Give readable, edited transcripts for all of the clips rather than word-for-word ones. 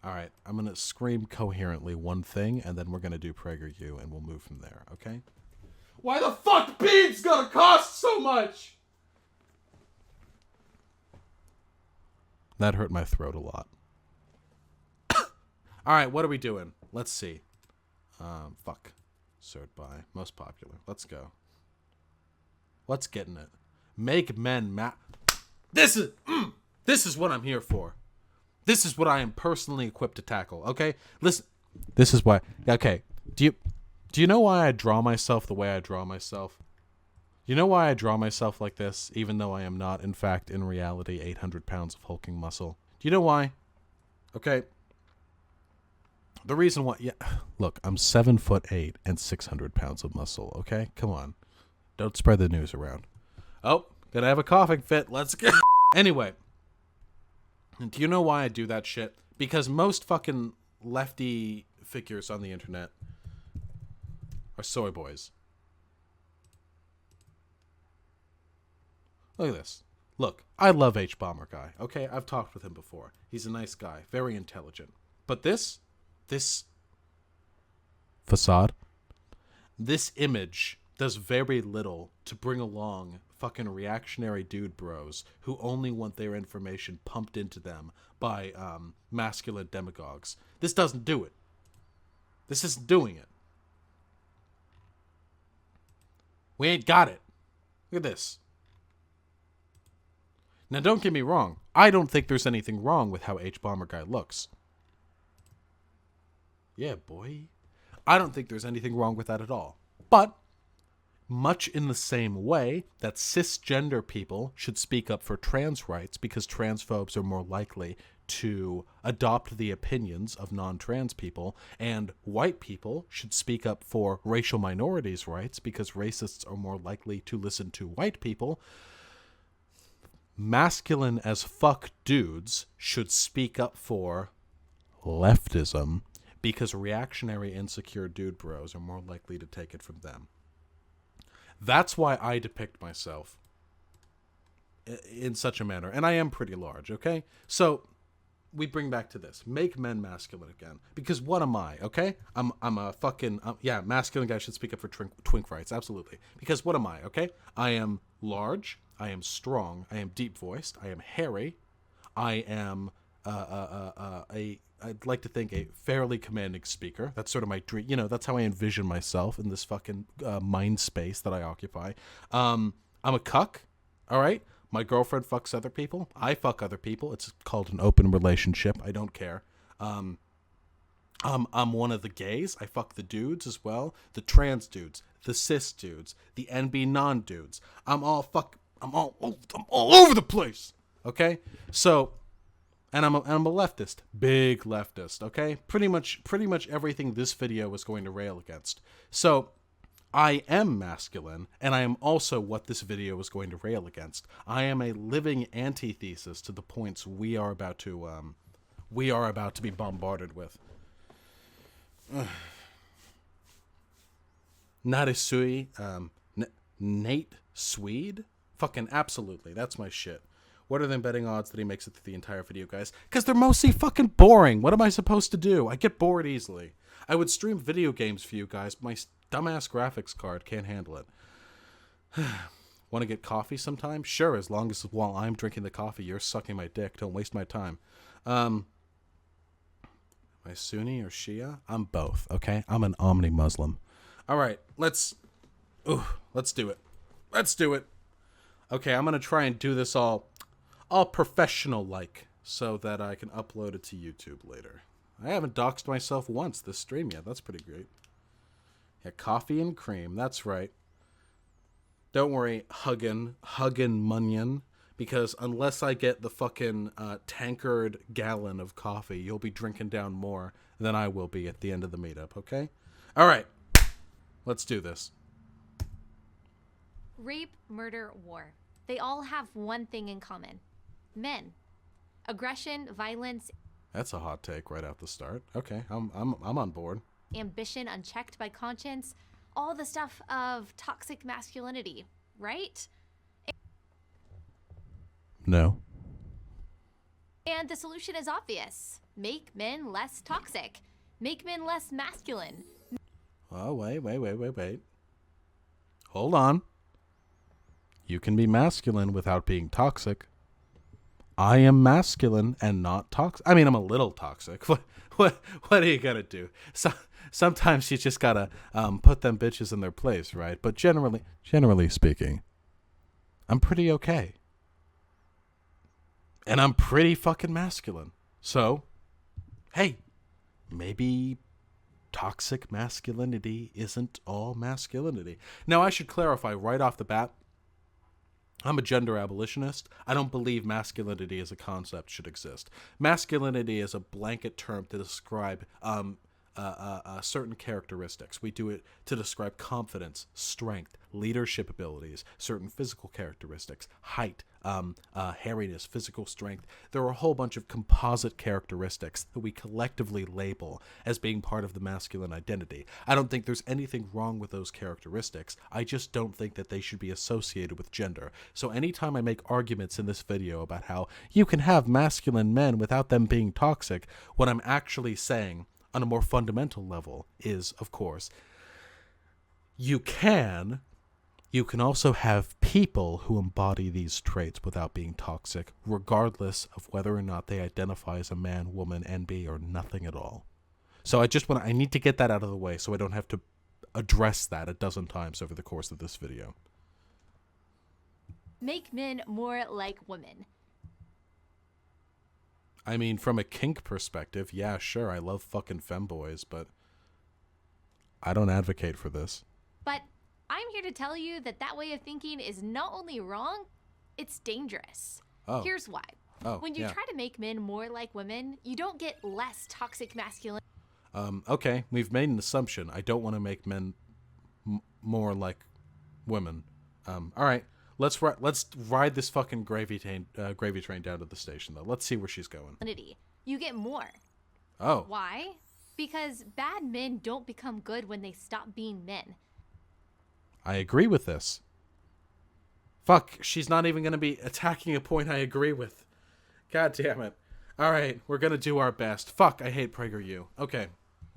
All right, I'm going to scream coherently one thing, and then we're going to do PragerU, and we'll move from there, okay? Why the fuck beans gonna cost so much? That hurt my throat a lot. All right, what are we doing? Let's see. Fuck. Sort by. Most popular. Let's go. Let's get in it. Make men This is what I'm here for. This is what I am personally equipped to tackle, okay? Listen. This is why. Okay. Do you know why I draw myself the way I draw myself? You know why I draw myself like this, even though I am not, in fact, in reality, 800 pounds of hulking muscle? Do you know why? Okay. The reason why, look, I'm 7'8" and 600 pounds of muscle, okay? Come on. Don't spread the news around. Oh, gonna have a coughing fit. Let's go. Anyway. Do you know why I do that shit? Because most fucking lefty figures on the internet are soy boys. Look at this. Look, I love H-Bomber Guy, okay? I've talked with him before. He's a nice guy, very intelligent. But this facade, this image does very little to bring along fucking reactionary dude bros who only want their information pumped into them by masculine demagogues. This doesn't do it. This isn't doing it. We ain't got it. Look at this. Now, don't get me wrong. I don't think there's anything wrong with how H-Bomber Guy looks. Yeah, boy. I don't think there's anything wrong with that at all. But, much in the same way that cisgender people should speak up for trans rights because transphobes are more likely to adopt the opinions of non-trans people, and white people should speak up for racial minorities' rights because racists are more likely to listen to white people, masculine as fuck dudes should speak up for leftism because reactionary insecure dude bros are more likely to take it from them. That's why I depict myself in such a manner. And I am pretty large, okay? So we bring back to this. Make men masculine again. Because what am I, okay? I'm a fucking... yeah, masculine guy should speak up for twink rights. Absolutely. Because what am I, okay? I am large. I am strong. I am deep-voiced. I am hairy. I am I'd like to think a fairly commanding speaker. That's sort of my dream. You know, that's how I envision myself in this fucking mind space that I occupy. I'm a cuck, all right? My girlfriend fucks other people. I fuck other people. It's called an open relationship. I don't care. I'm one of the gays. I fuck the dudes as well. The trans dudes, the cis dudes, the NB non-dudes. I'm all over the place. Okay? So... And I'm a leftist, big leftist, okay? Pretty much everything this video was going to rail against. So, I am masculine, and I am also what this video was going to rail against. I am a living antithesis to the points we are about to be bombarded with. Narisui, Nate Swede? Fucking absolutely, that's my shit. What are the betting odds that he makes it through the entire video, guys? Because they're mostly fucking boring. What am I supposed to do? I get bored easily. I would stream video games for you guys, but my dumbass graphics card can't handle it. Want to get coffee sometime? Sure, as long as while I'm drinking the coffee, you're sucking my dick. Don't waste my time. Am I Sunni or Shia? I'm both, okay? I'm an omni-Muslim. All right, let's do it. Let's do it. Okay, I'm going to try and do this all professional-like so that I can upload it to YouTube later. I haven't doxed myself once this stream yet. That's pretty great. Yeah, coffee and cream. That's right. Don't worry, huggin' Munyon, because unless I get the fucking tankard gallon of coffee, you'll be drinking down more than I will be at the end of the meetup, okay? All right. Let's do this. Rape, murder, war. They all have one thing in common. Men. Aggression, violence. That's a hot take right out the start. Okay, I'm on board. Ambition unchecked by conscience. All the stuff of toxic masculinity, right? No. And And the solution is obvious. Make men less toxic. Make men less masculine. Oh, wait. Hold on. You can be masculine without being toxic. I am masculine and not toxic. I mean, I'm a little toxic. What are you gonna do? Sometimes you just gotta put them bitches in their place, right? But generally speaking, I'm pretty okay. And I'm pretty fucking masculine. So, hey, maybe toxic masculinity isn't all masculinity. Now, I should clarify right off the bat, I'm a gender abolitionist. I don't believe masculinity as a concept should exist. Masculinity is a blanket term to describe certain characteristics. We do it to describe confidence, strength, leadership abilities, certain physical characteristics, height, hairiness, physical strength. There are a whole bunch of composite characteristics that we collectively label as being part of the masculine identity. I don't think there's anything wrong with those characteristics. I just don't think that they should be associated with gender. So anytime I make arguments in this video about how you can have masculine men without them being toxic, what I'm actually saying on a more fundamental level is, of course, you can also have people who embody these traits without being toxic, regardless of whether or not they identify as a man, woman, NB, or nothing at all. So I need to get that out of the way so I don't have to address that a dozen times over the course of this video. Make men more like women. I mean, from a kink perspective, yeah, sure, I love fucking femboys, but I don't advocate for this. But I'm here to tell you that that way of thinking is not only wrong, it's dangerous. Oh. Here's why. When you try to make men more like women, you don't get less toxic masculinity. Okay, we've made an assumption. I don't want to make men more like women. All right. Let's ride this fucking gravy train down to the station, though. Let's see where she's going. You get more. Oh. Why? Because bad men don't become good when they stop being men. I agree with this. Fuck, she's not even going to be attacking a point I agree with. God damn it. All right, we're going to do our best. Fuck, I hate PragerU. Okay.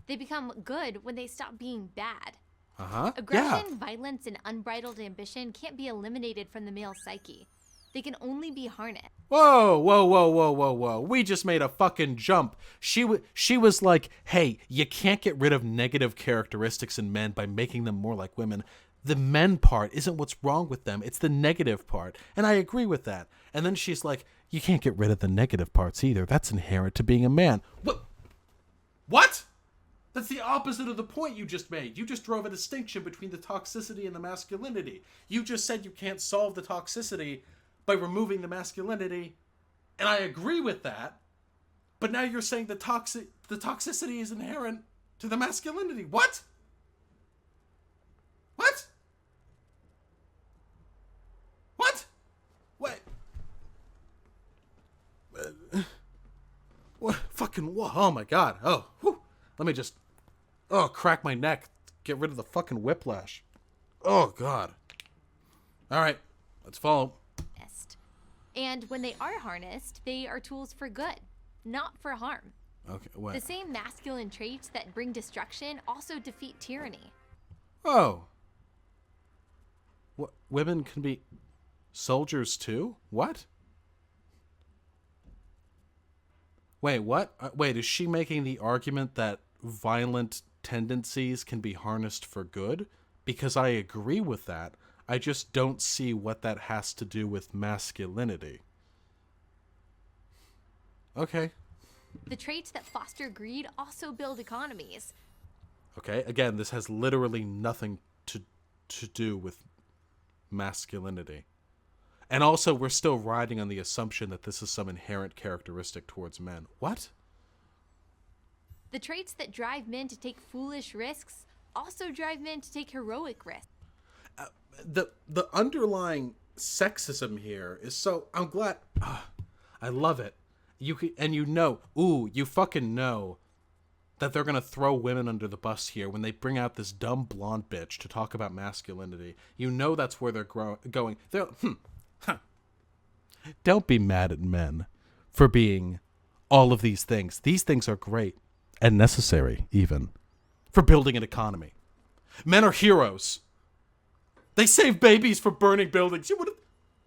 They become good when they stop being bad. Uh-huh. Aggression, violence, and unbridled ambition can't be eliminated from the male psyche. They can only be harnessed. Whoa. We just made a fucking jump. She was like, hey, you can't get rid of negative characteristics in men by making them more like women. The men part isn't what's wrong with them. It's the negative part. And I agree with that. And then she's like, you can't get rid of the negative parts either. That's inherent to being a man. What? That's the opposite of the point you just made. You just drove a distinction between the toxicity and the masculinity. You just said you can't solve the toxicity by removing the masculinity, and I agree with that. But now you're saying the toxicity is inherent to the masculinity. What? What? What? What? What? Fucking what? Oh my god. Oh, whew. Let me just... crack my neck. Get rid of the fucking whiplash. Oh, God. All right. Let's follow. And when they are harnessed, they are tools for good, not for harm. Okay, what? The same masculine traits that bring destruction also defeat tyranny. Oh. What? Women can be soldiers too? What? Wait, what? Wait, is she making the argument that violent tendencies can be harnessed for good? Because I agree with that. I just don't see what that has to do with masculinity. Okay. The traits that foster greed also build economies. Okay, again, this has literally nothing to do with masculinity. And also, we're still riding on the assumption that this is some inherent characteristic towards men. What? The traits that drive men to take foolish risks also drive men to take heroic risks. The underlying sexism here is so... I'm glad... I love it. You fucking know that they're going to throw women under the bus here when they bring out this dumb blonde bitch to talk about masculinity. You know that's where they're going. Don't be mad at men for being all of these things. These things are great and necessary, even, for building an economy. Men are heroes. They save babies from burning buildings. You would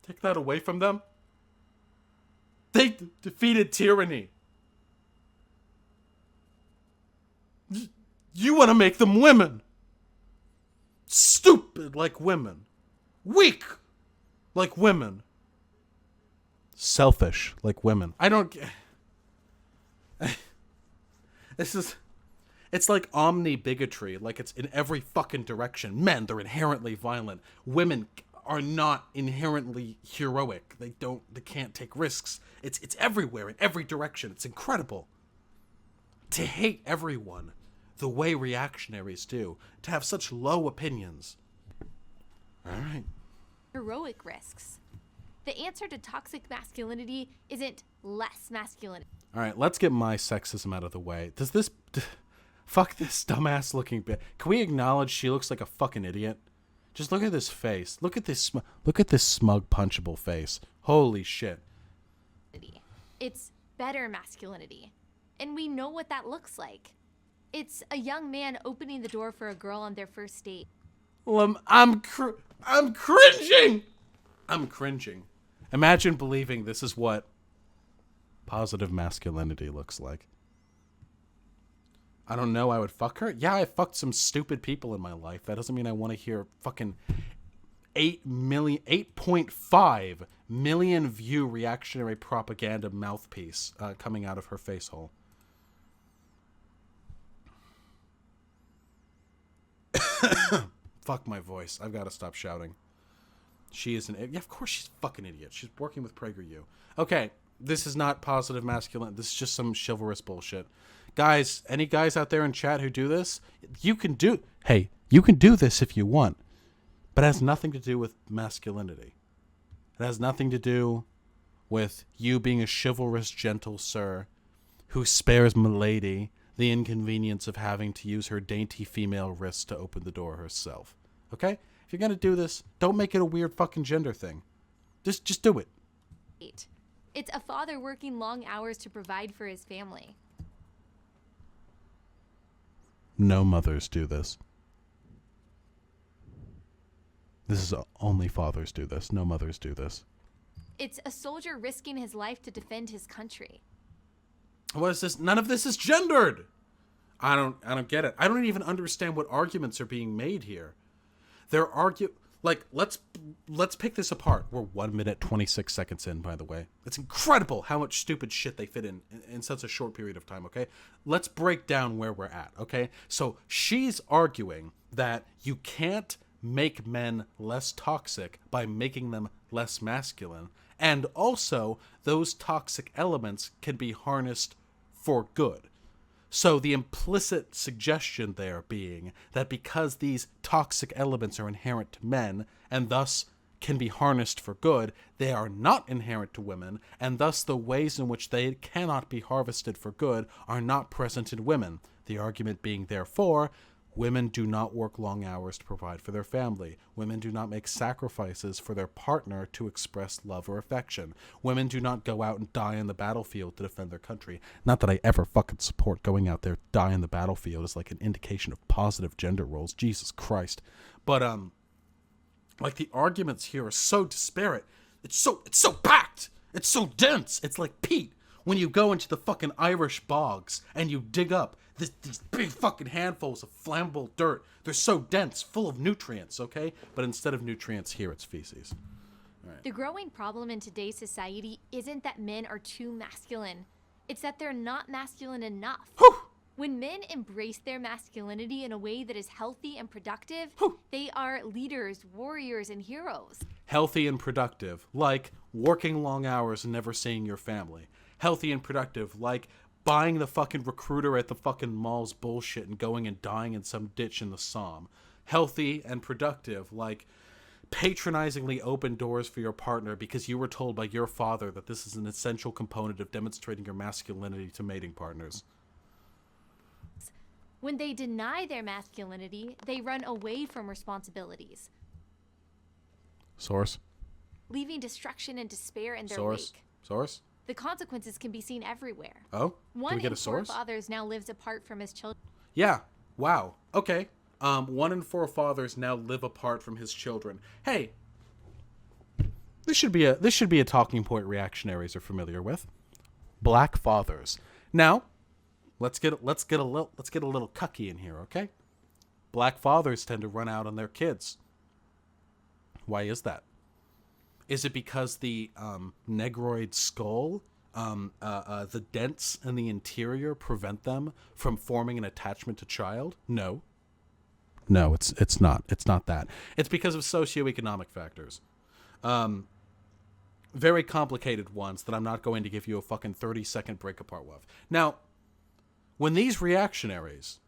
take that away from them? They defeated tyranny. You want to make them women. Stupid like women. Weak like women. Selfish like women. I don't get... It's like omni-bigotry. Like it's in every fucking direction. Men, they're inherently violent. Women are not inherently heroic. They can't take risks. It's everywhere, in every direction. It's incredible. To hate everyone the way reactionaries do. To have such low opinions. All right. Heroic risks. The answer to toxic masculinity isn't less masculine. All right, let's get my sexism out of the way. Does this... Fuck this dumbass looking bitch. Can we acknowledge she looks like a fucking idiot? Just look at this face. Look at this smug punchable face. Holy shit. It's better masculinity. And we know what that looks like. It's a young man opening the door for a girl on their first date. Well, I'm cringing. I'm cringing. Imagine believing this is what positive masculinity looks like. I don't know, I would fuck her? Yeah, I fucked some stupid people in my life. That doesn't mean I want to hear fucking 8.5 million view reactionary propaganda mouthpiece coming out of her face hole. Fuck my voice. I've got to stop shouting. She is an idiot. Yeah, of course she's a fucking idiot. She's working with PragerU. Okay, this is not positive masculine. This is just some chivalrous bullshit. Guys, any guys out there in chat who do this, you can do this if you want, but it has nothing to do with masculinity. It has nothing to do with you being a chivalrous, gentle sir who spares milady the inconvenience of having to use her dainty female wrists to open the door herself. Okay? If you're going to do this, don't make it a weird fucking gender thing. Just do it. It's a father working long hours to provide for his family. No mothers do this. This is only fathers do this. No mothers do this. It's a soldier risking his life to defend his country. What is this? None of this is gendered. I don't get it. I don't even understand what arguments are being made here. They're let's pick this apart. We're 1 minute 26 seconds in, by the way. It's incredible how much stupid shit they fit in such a short period of time, okay? Let's break down where we're at, okay? So she's arguing that you can't make men less toxic by making them less masculine. And also, those toxic elements can be harnessed for good. So the implicit suggestion there being that because these toxic elements are inherent to men and thus can be harnessed for good, they are not inherent to women, and thus the ways in which they cannot be harvested for good are not present in women. The argument being, therefore, women do not work long hours to provide for their family. Women do not make sacrifices for their partner to express love or affection. Women do not go out and die on the battlefield to defend their country. Not that I ever fucking support going out there, die on the battlefield as like an indication of positive gender roles. Jesus Christ. But, like the arguments here are so disparate. It's so packed. It's so dense. It's like peat when you go into the fucking Irish bogs and you dig up these big fucking handfuls of flammable dirt. They're so dense, full of nutrients, okay? But instead of nutrients, here it's feces. All right. The growing problem in today's society isn't that men are too masculine. It's that they're not masculine enough. Whew. When men embrace their masculinity in a way that is healthy and productive, Whew. they are leaders, warriors, and heroes. Healthy and productive, like working long hours and never seeing your family. Healthy and productive, like buying the fucking recruiter at the fucking mall's bullshit and going and dying in some ditch in the Somme. Healthy and productive, like patronizingly open doors for your partner because you were told by your father that this is an essential component of demonstrating your masculinity to mating partners. When they deny their masculinity, they run away from responsibilities, Source? leaving destruction and despair in their Source? wake. Source? The consequences can be seen everywhere. Oh, One can we get in a source? 4 fathers now lives apart from his children. Yeah. Wow. Okay. 1 in 4 fathers now live apart from his children. Hey, this should be a talking point reactionaries are familiar with. Black fathers. Now, let's get a little cucky in here, okay? Black fathers tend to run out on their kids. Why is that? Is it because the negroid skull, the dents in the interior prevent them from forming an attachment to child? No. No, it's not. It's not that. It's because of socioeconomic factors. Very complicated ones that I'm not going to give you a fucking 30-second break apart with. Now, when these reactionaries,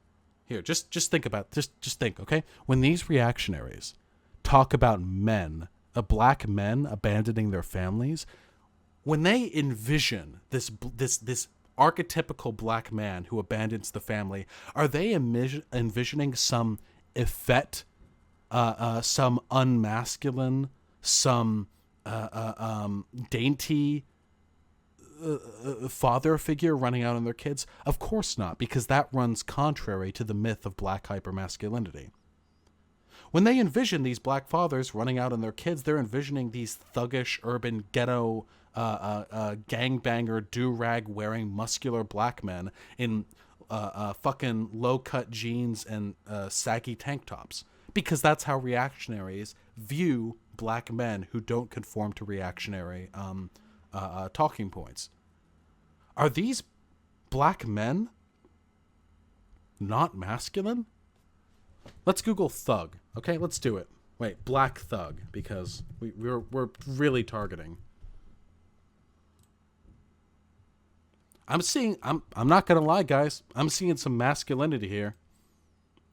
here, just think about, just think, okay? When these reactionaries talk about black men abandoning their families, when they envision this archetypical black man who abandons the family, are they envisioning some effete, some unmasculine, some dainty father figure running out on their kids? Of course not, because that runs contrary to the myth of black hypermasculinity. When they envision these black fathers running out on their kids, they're envisioning these thuggish, urban, ghetto, gangbanger, do-rag wearing muscular black men in fucking low-cut jeans and saggy tank tops. Because that's how reactionaries view black men who don't conform to reactionary talking points. Are these black men not masculine? Let's Google thug. Okay, let's do it. Wait, black thug, because we're really targeting. I'm not gonna lie, guys. I'm seeing some masculinity here.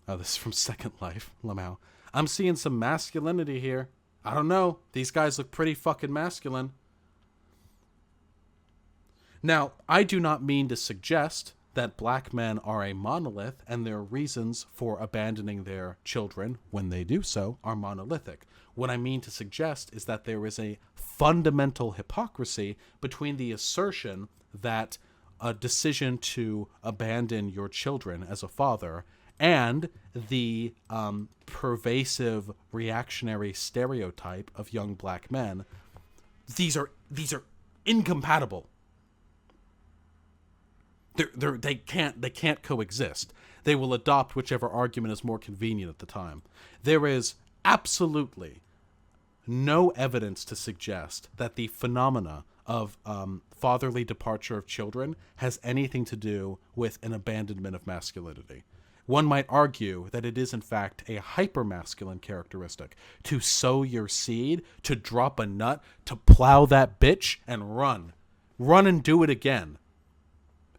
Oh, this is from Second Life. Lamau. I'm seeing some masculinity here. I don't know. These guys look pretty fucking masculine. Now, I do not mean to suggest that black men are a monolith and their reasons for abandoning their children when they do so are monolithic. What I mean to suggest is that there is a fundamental hypocrisy between the assertion that a decision to abandon your children as a father and the pervasive reactionary stereotype of young black men. These are incompatible. They can't coexist. They will adopt whichever argument is more convenient at the time. There is absolutely no evidence to suggest that the phenomena of fatherly departure of children has anything to do with an abandonment of masculinity. One might argue that it is in fact a hypermasculine characteristic to sow your seed, to drop a nut, to plow that bitch and run. Run and do it again.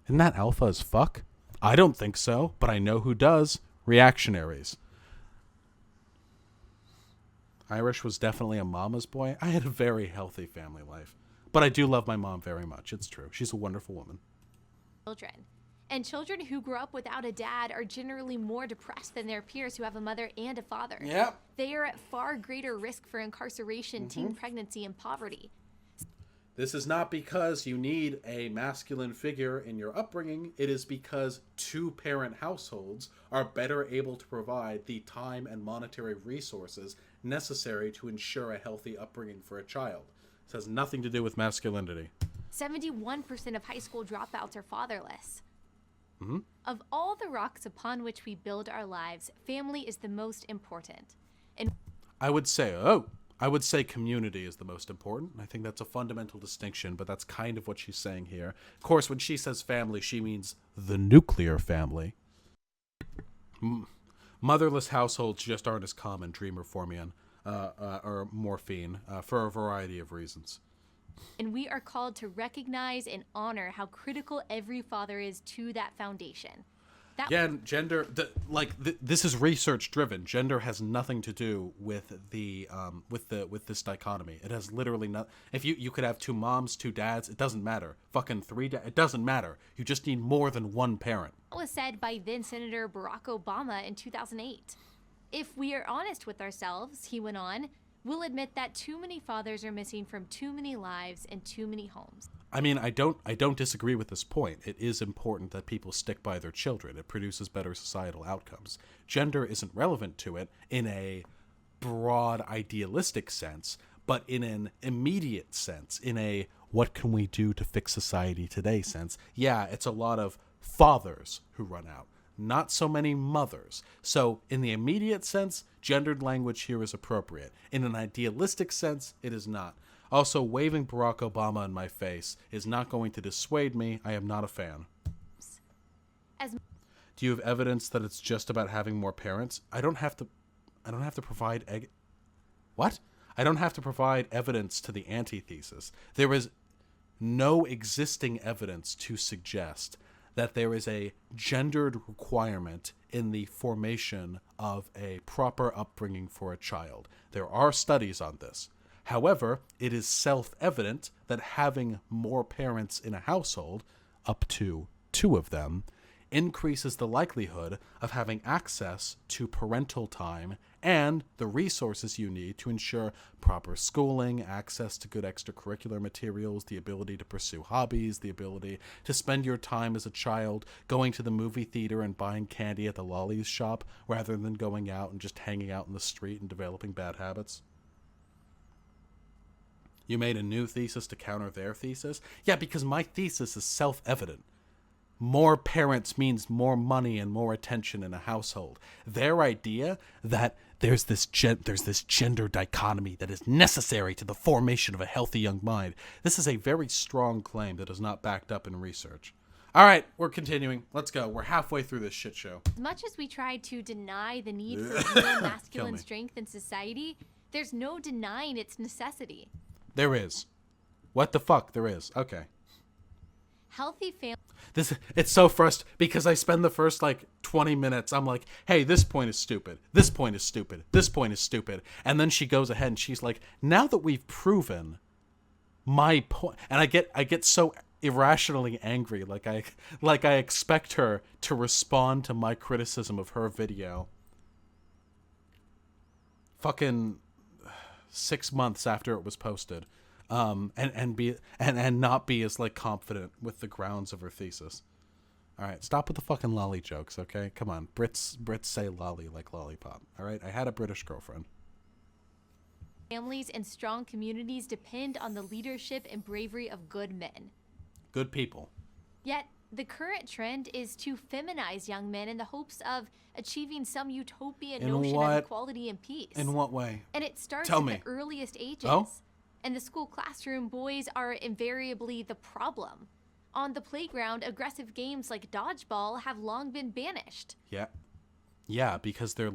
Isn't that alpha as fuck? I don't think so, but I know who does. Reactionaries. Irish was definitely a mama's boy. I had a very healthy family life. But I do love my mom very much. It's true. She's a wonderful woman. Children. And children who grow up without a dad are generally more depressed than their peers who have a mother and a father. Yep. They are at far greater risk for incarceration, teen pregnancy, and poverty. This is not because you need a masculine figure in your upbringing. It is because two-parent households are better able to provide the time and monetary resources necessary to ensure a healthy upbringing for a child. This has nothing to do with masculinity. 71% of high school dropouts are fatherless. Mm-hmm. Of all the rocks upon which we build our lives, family is the most important. And I would say community is the most important. I think that's a fundamental distinction, but that's kind of what she's saying here. Of course, when she says family, she means the nuclear family. Motherless households just aren't as common, Dreamer Formian, or Morphine, for a variety of reasons. And we are called to recognize and honor how critical every father is to that foundation. And gender, this is research driven. Gender has nothing to do with with this dichotomy. It has literally not. If you could have two moms, two dads, it doesn't matter. Fucking three it doesn't matter. You just need more than one parent. That was said by then Senator Barack Obama in 2008. If we are honest with ourselves, he went on, we'll admit that too many fathers are missing from too many lives and too many homes. I mean, I don't disagree with this point. It is important that people stick by their children. It produces better societal outcomes. Gender isn't relevant to it in a broad idealistic sense, but in an immediate sense, in a what can we do to fix society today sense. Yeah, it's a lot of fathers who run out, not so many mothers. So in the immediate sense, gendered language here is appropriate. In an idealistic sense, it is not. Also, waving Barack Obama in my face is not going to dissuade me. I am not a fan. Do you have evidence that it's just about having more parents? I don't have to provide What? I don't have to provide evidence to the antithesis. There is no existing evidence to suggest that there is a gendered requirement in the formation of a proper upbringing for a child. There are studies on this. However, it is self-evident that having more parents in a household, up to 2 of them, increases the likelihood of having access to parental time and the resources you need to ensure proper schooling, access to good extracurricular materials, the ability to pursue hobbies, the ability to spend your time as a child going to the movie theater and buying candy at the lollies shop rather than going out and just hanging out in the street and developing bad habits. You made a new thesis to counter their thesis? Yeah, because my thesis is self-evident. More parents means more money and more attention in a household. Their idea that there's this gender dichotomy that is necessary to the formation of a healthy young mind. This is a very strong claim that is not backed up in research. All right, we're continuing. Let's go. We're halfway through this shit show. As much as we try to deny the need for real masculine strength in society, there's no denying its necessity. There is. What the fuck? There is. Okay. Healthy family. It's so frustrating because I spend the first 20 minutes. I'm like, hey, this point is stupid. This point is stupid. This point is stupid. And then she goes ahead and she's like, now that we've proven my point, and I get so irrationally angry. Like I expect her to respond to my criticism of her video. Fucking 6 months after it was posted. And not be as confident with the grounds of her thesis. All right, stop with the fucking lolly jokes, okay? Come on, Brits say lolly like lollipop. All right, I had a British girlfriend. Families and strong communities depend on the leadership and bravery of good men. Good people. Yet the current trend is to feminize young men in the hopes of achieving some utopian notion of equality and peace. In what way? And it starts at the earliest ages. Oh? In the school classroom, boys are invariably the problem. On the playground, aggressive games like dodgeball have long been banished. Yeah. Yeah, because they're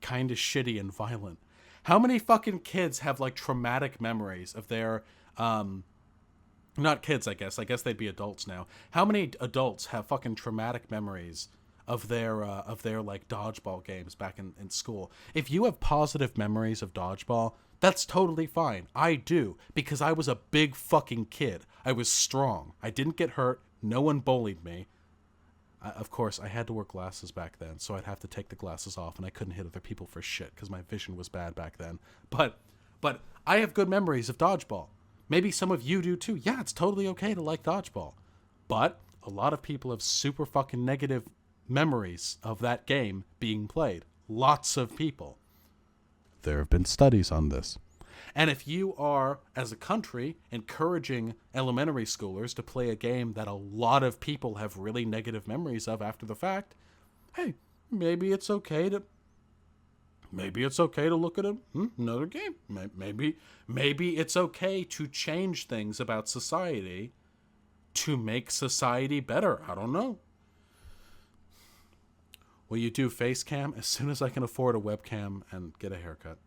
kind of shitty and violent. How many fucking kids have traumatic memories of their not kids, I guess they'd be adults now. How many adults have fucking traumatic memories of their dodgeball games back in school? If you have positive memories of dodgeball, that's totally fine. I do, because I was a big fucking kid. I was strong. I didn't get hurt. No one bullied me. Of course, I had to wear glasses back then, so I'd have to take the glasses off, and I couldn't hit other people for shit, because my vision was bad back then. But I have good memories of dodgeball. Maybe some of you do too. Yeah, it's totally okay to like dodgeball. But a lot of people have super fucking negative memories of that game being played. Lots of people. There have been studies on this. And if you are, as a country, encouraging elementary schoolers to play a game that a lot of people have really negative memories of after the fact, hey, maybe it's okay to look at another game. Maybe it's okay to change things about society to make society better. I don't know. Will you do face cam? As soon as I can afford a webcam and get a haircut.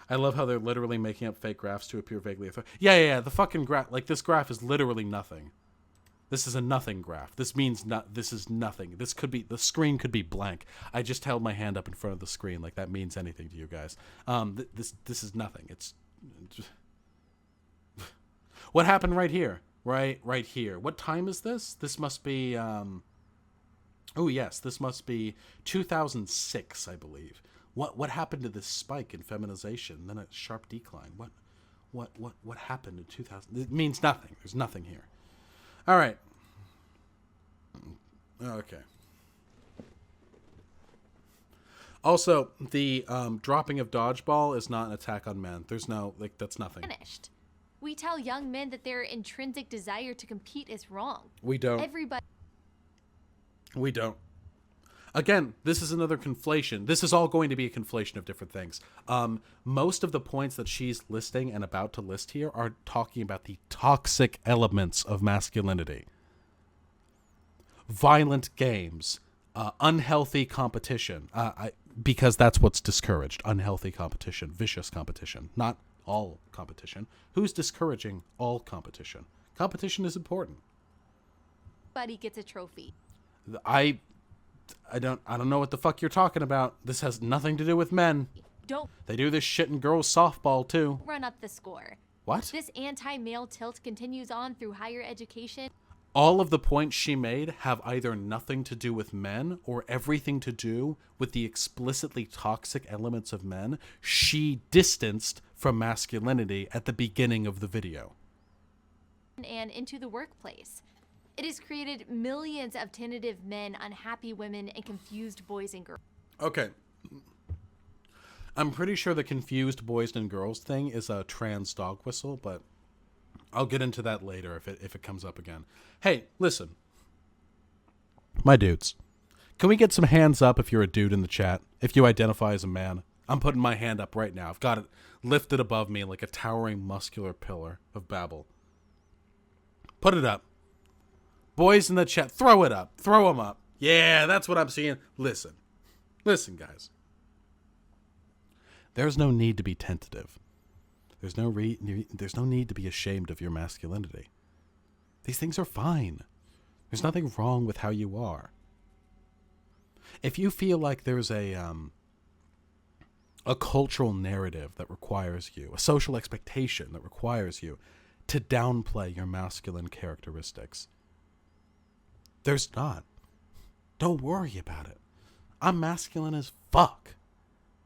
I love how they're literally making up fake graphs to appear vaguely. Yeah. The fucking graph, this graph is literally nothing. This is a nothing graph. This means this is nothing. The screen could be blank. I just held my hand up in front of the screen like that means anything to you guys. This is nothing. It's what happened right here? Right here. What time is this? This must be oh yes, this must be 2006, I believe. What happened to this spike in feminization, then a sharp decline? What happened in 2000? It means nothing. There's nothing here. All right. Okay. Also, the dropping of dodgeball is not an attack on men. There's no, like, that's nothing. Finished. We tell young men that their intrinsic desire to compete is wrong. We don't. We don't. Again, this is another conflation. This is all going to be a conflation of different things. Most of the points that she's listing and about to list here are talking about the toxic elements of masculinity. Violent games, unhealthy competition, because that's what's discouraged. Unhealthy competition, vicious competition, not all competition. Who's discouraging all competition? Competition is important. Everybody gets a trophy. I don't know what the fuck you're talking about. This has nothing to do with men. They do this shit in girls softball too. Run up the score. What? This anti-male tilt continues on through higher education. All of the points she made have either nothing to do with men or everything to do with the explicitly toxic elements of men she distanced from masculinity at the beginning of the video. And into the workplace. It has created millions of tentative men, unhappy women, and confused boys and girls. Okay. I'm pretty sure the confused boys and girls thing is a trans dog whistle, but I'll get into that later if it comes up again. Hey, listen. My dudes. Can we get some hands up if you're a dude in the chat? If you identify as a man? I'm putting my hand up right now. I've got it lifted above me like a towering muscular pillar of Babel. Put it up. Boys in the chat, throw it up. Throw them up. Yeah, that's what I'm seeing. Listen. Listen, guys. There's no need to be tentative. There's no need to be ashamed of your masculinity. These things are fine. There's nothing wrong with how you are. If you feel like there's a cultural narrative that requires you, a social expectation that requires you to downplay your masculine characteristics, there's not. Don't worry about it. I'm masculine as fuck.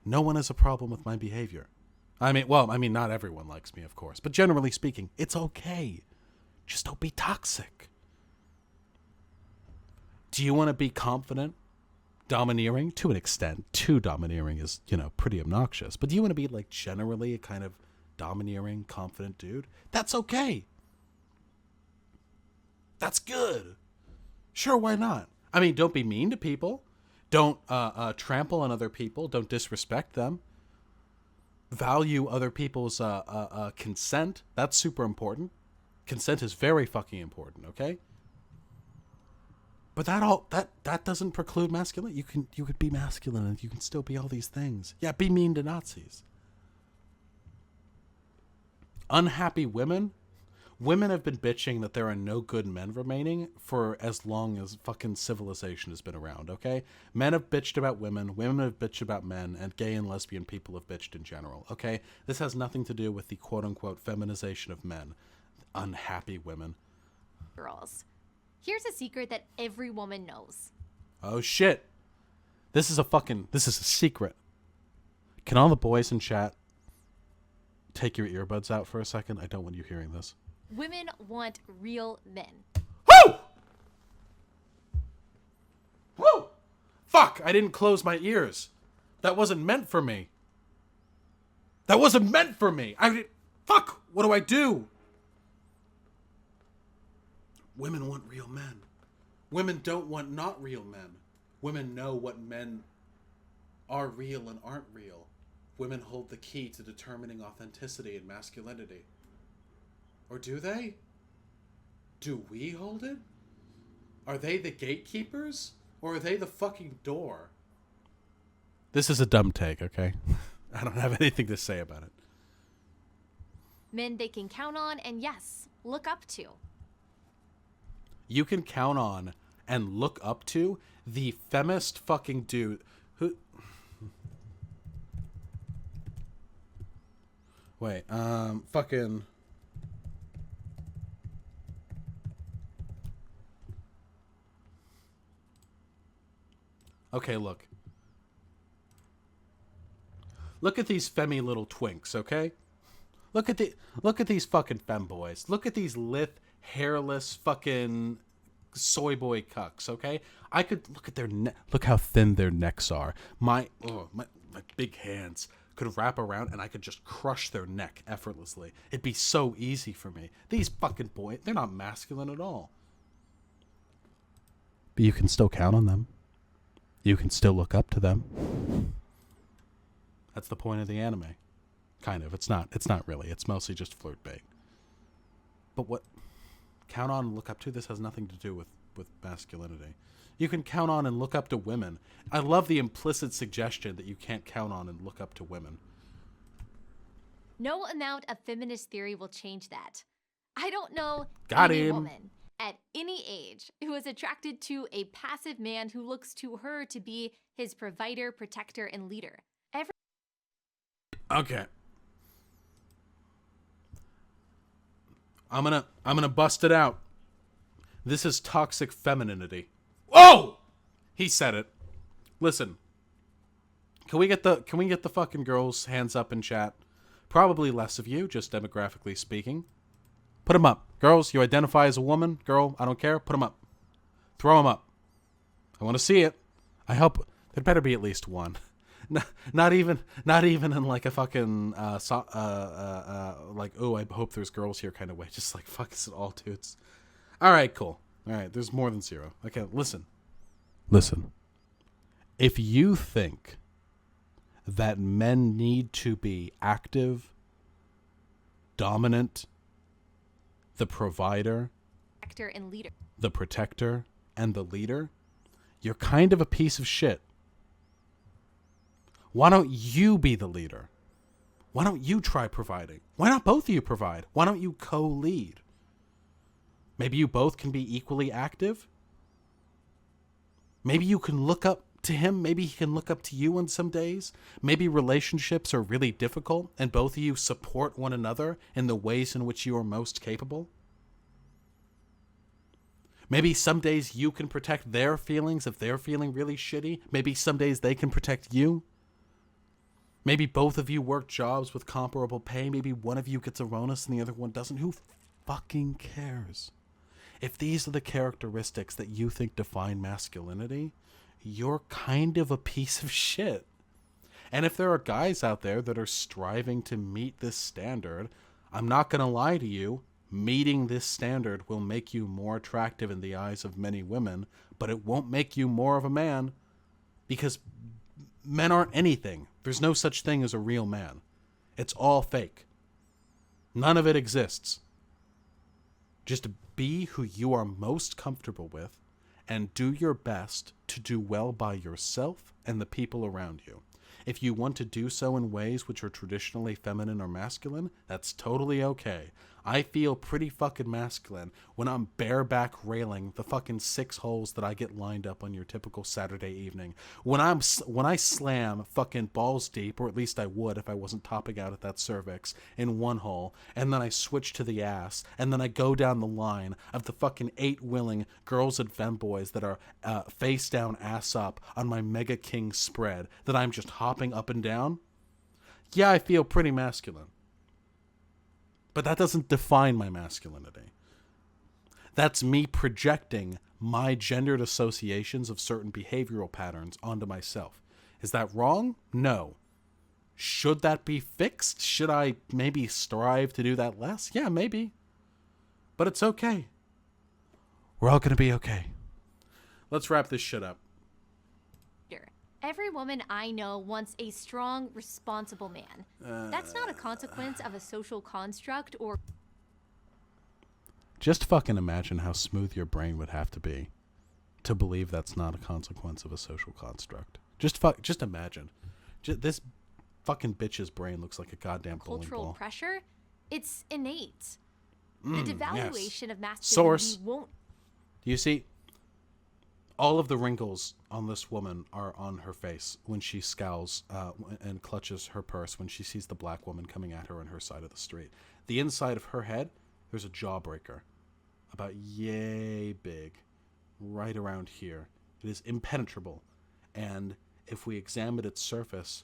No one has a problem with my behavior. I mean, not everyone likes me, of course. But generally speaking, it's okay. Just don't be toxic. Do you want to be confident? Domineering? To an extent. Too domineering is, pretty obnoxious. But do you want to be, like, generally a kind of domineering, confident dude? That's okay. That's good. Sure, why not? I mean, don't be mean to people. Don't trample on other people. Don't disrespect them. Value other people's consent. That's super important. Consent is very fucking important, okay? But that doesn't preclude masculine. You could be masculine and you can still be all these things. Yeah, be mean to Nazis. Unhappy women. Women have been bitching that there are no good men remaining for as long as fucking civilization has been around, okay? Men have bitched about women have bitched about men, and gay and lesbian people have bitched in general, okay? This has nothing to do with the quote-unquote feminization of men. Unhappy women. Girls. Here's a secret that every woman knows. Oh shit. This is a secret. Can all the boys in chat take your earbuds out for a second? I don't want you hearing this. Women want real men. Woo! Woo! Fuck, I didn't close my ears. That wasn't meant for me. That wasn't meant for me. Fuck, what do I do? Women want real men. Women don't want not real men. Women know what men are real and aren't real. Women hold the key to determining authenticity and masculinity. Or do they? Do we hold it? Are they the gatekeepers? Or are they the fucking door? This is a dumb take, okay? I don't have anything to say about it. Men they can count on and, yes, look up to. You can count on and look up to the femist fucking dude who... Wait, fucking... Okay, look. Look at these femmy little twinks, okay? Look at these fucking femboys. Look at these lithe, hairless fucking soy boy cucks, okay? I could look at their look how thin their necks are. My big hands could wrap around and I could just crush their neck effortlessly. It'd be so easy for me. These fucking boys, they're not masculine at all. But you can still count on them. You can still look up to them. That's the point of the anime. Kind of. It's not really. It's mostly just flirt bait. But what count on and look up to, this has nothing to do with masculinity. You can count on and look up to women. I love the implicit suggestion that you can't count on and look up to women. No amount of feminist theory will change that. I don't know Got any him. woman at any age who is attracted to a passive man who looks to her to be his provider, protector, and leader. Okay. I'm gonna bust it out. This is toxic femininity. Oh! He said it. Listen. Can we get the fucking girls' hands up in chat? Probably less of you, just demographically speaking. Put them up. Girls, you identify as a woman, girl, I don't care. Put them up. Throw them up. I want to see it. I hope there better be at least one. Not even in like a fucking like, oh, I hope there's girls here kind of way. Just like, fuck, it's all dudes. All right, cool. All right, there's more than 0. Okay, listen. If you think that men need to be active, dominant, the provider, and leader. the protector, and the leader, you're kind of a piece of shit. Why don't you be the leader? Why don't you try providing? Why not both of you provide? Why don't you co-lead? Maybe you both can be equally active. Maybe you can look up to him. Maybe he can look up to you on some days. Maybe relationships are really difficult and both of you support one another in the ways in which you are most capable. Maybe some days you can protect their feelings if they're feeling really shitty. Maybe some days they can protect you. Maybe both of you work jobs with comparable pay. Maybe one of you gets a bonus and the other one doesn't. Who fucking cares? If these are the characteristics that you think define masculinity, you're kind of a piece of shit. And if there are guys out there that are striving to meet this standard, I'm not going to lie to you, meeting this standard will make you more attractive in the eyes of many women, but it won't make you more of a man, because men aren't anything. There's no such thing as a real man. It's all fake. None of it exists. Just be who you are most comfortable with and do your best to do well by yourself and the people around you. If you want to do so in ways which are traditionally feminine or masculine, that's totally okay. I feel pretty fucking masculine when I'm bareback railing the fucking 6 holes that I get lined up on your typical Saturday evening. When I slam fucking balls deep, or at least I would if I wasn't topping out at that cervix, in 1 hole, and then I switch to the ass, and then I go down the line of the fucking 8 willing girls and femboys that are face down, ass up on my Mega King spread that I'm just hopping up and down. Yeah, I feel pretty masculine. But that doesn't define my masculinity. That's me projecting my gendered associations of certain behavioral patterns onto myself. Is that wrong? No. Should that be fixed? Should I maybe strive to do that less? Yeah, maybe. But it's okay. We're all going to be okay. Let's wrap this shit up. Every woman I know wants a strong, responsible man. That's not a consequence of a social construct or... Just fucking imagine how smooth your brain would have to be to believe that's not a consequence of a social construct. Just imagine. This fucking bitch's brain looks like a goddamn bowling cultural ball. Pressure. It's innate. The devaluation of masculinity Source. won't... Do you see? All of the wrinkles on this woman are on her face when she scowls and clutches her purse when she sees the black woman coming at her on her side of the street. The inside of her head, there's a jawbreaker about yay big right around here. It is impenetrable, and if we examined its surface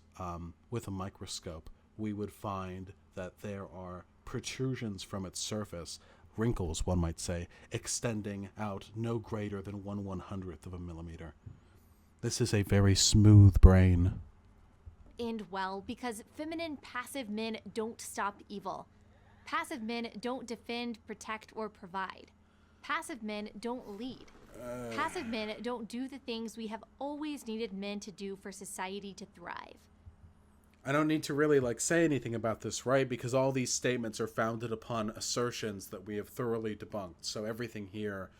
with a microscope, we would find that there are protrusions from its surface, wrinkles, one might say, extending out no greater than 1/100th of a millimeter. This is a very smooth brain. And well, because feminine passive men don't stop evil. Passive men don't defend, protect, or provide. Passive men don't lead. Passive men don't do the things we have always needed men to do for society to thrive. I don't need to really say anything about this, right? Because all these statements are founded upon assertions that we have thoroughly debunked. So everything here,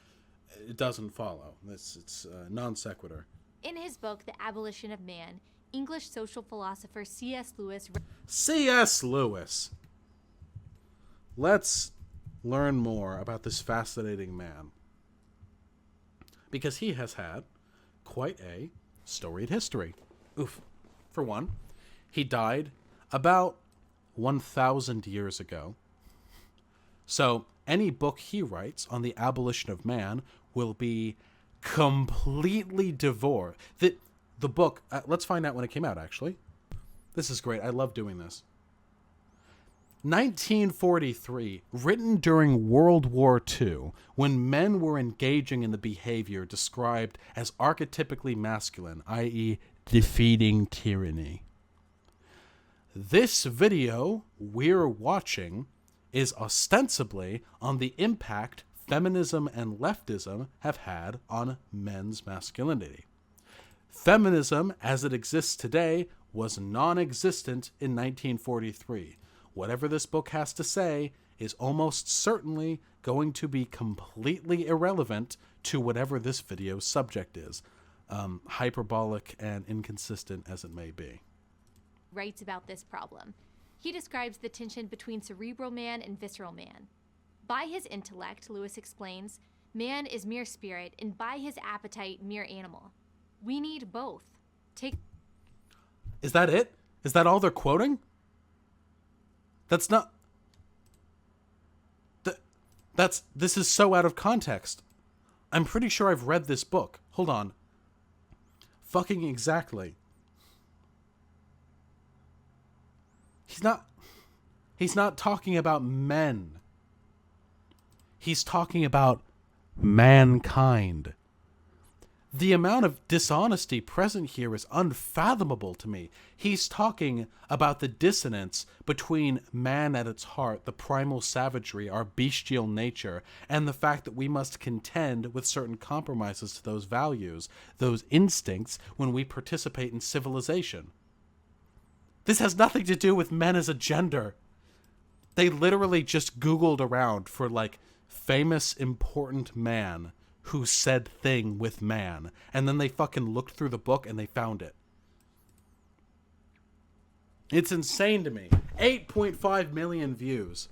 it doesn't follow. It's non sequitur. In his book, The Abolition of Man, English social philosopher C.S. Lewis. C.S. Lewis. Let's learn more about this fascinating man. Because he has had quite a storied history. Oof. For one, he died about 1,000 years ago. So any book he writes on the abolition of man will be completely divorced. The book, let's find out when it came out, actually. This is great. I love doing this. 1943, written during World War II, when men were engaging in the behavior described as archetypically masculine, i.e., defeating tyranny. This video we're watching is ostensibly on the impact feminism and leftism have had on men's masculinity. Feminism, as it exists today, was non-existent in 1943. Whatever this book has to say is almost certainly going to be completely irrelevant to whatever this video's subject is, hyperbolic and inconsistent as it may be. Writes about this problem. He describes the tension between cerebral man and visceral man. By his intellect, Lewis explains, man is mere spirit, and by his appetite, mere animal. We need both. Is that it? Is that all they're quoting? That's not... This is so out of context. I'm pretty sure I've read this book. Hold on. Fucking exactly. He's not talking about men. He's talking about mankind. The amount of dishonesty present here is unfathomable to me. He's talking about the dissonance between man at its heart, the primal savagery, our bestial nature, and the fact that we must contend with certain compromises to those values, those instincts, when we participate in civilization. This has nothing to do with men as a gender. They literally just Googled around for, famous important man who said thing with man. And then they fucking looked through the book and they found it. It's insane to me. 8.5 million views.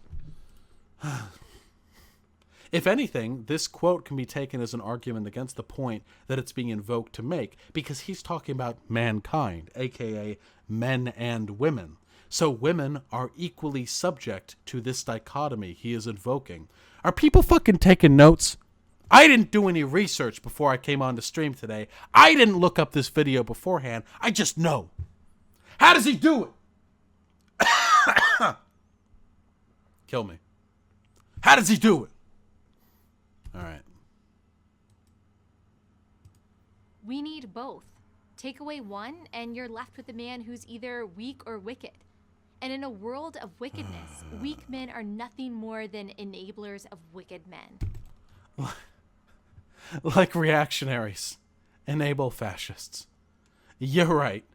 If anything, this quote can be taken as an argument against the point that it's being invoked to make, because he's talking about mankind, aka men and women. So women are equally subject to this dichotomy he is invoking. Are people fucking taking notes? I didn't do any research before I came on the stream today. I didn't look up this video beforehand. I just know. How does he do it? Kill me. How does he do it? All right. We need both. Take away one, and you're left with a man who's either weak or wicked. And in a world of wickedness, weak men are nothing more than enablers of wicked men. Like reactionaries. Enable fascists. You're right.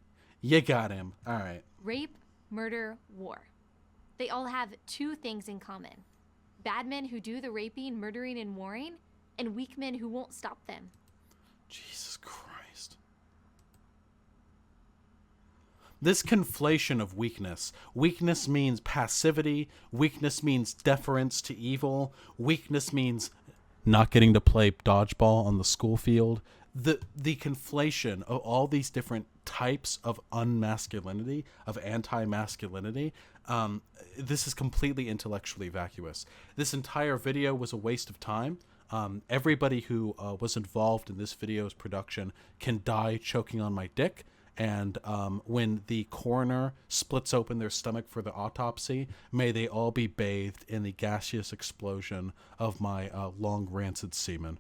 You got him. All right. Rape, murder, war. They all have two things in common. Bad men who do the raping, murdering, and warring, and weak men who won't stop them. Jesus Christ. This conflation of weakness. Weakness means passivity. Weakness means deference to evil. Weakness means not getting to play dodgeball on the school field. The conflation of all these different types of unmasculinity, of anti-masculinity, this is completely intellectually vacuous. This entire video was a waste of time. Everybody who was involved in this video's production can die choking on my dick, And when the coroner splits open their stomach for the autopsy, may they all be bathed in the gaseous explosion of my long rancid semen.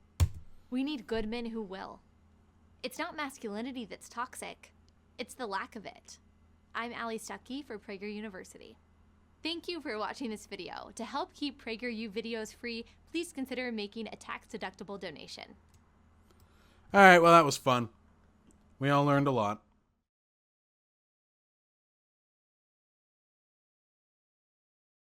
We need good men who will. It's not masculinity that's toxic. It's the lack of it. I'm Allie Stuckey for Prager University. Thank you for watching this video. To help keep PragerU videos free, please consider making a tax-deductible donation. All right, well, that was fun. We all learned a lot.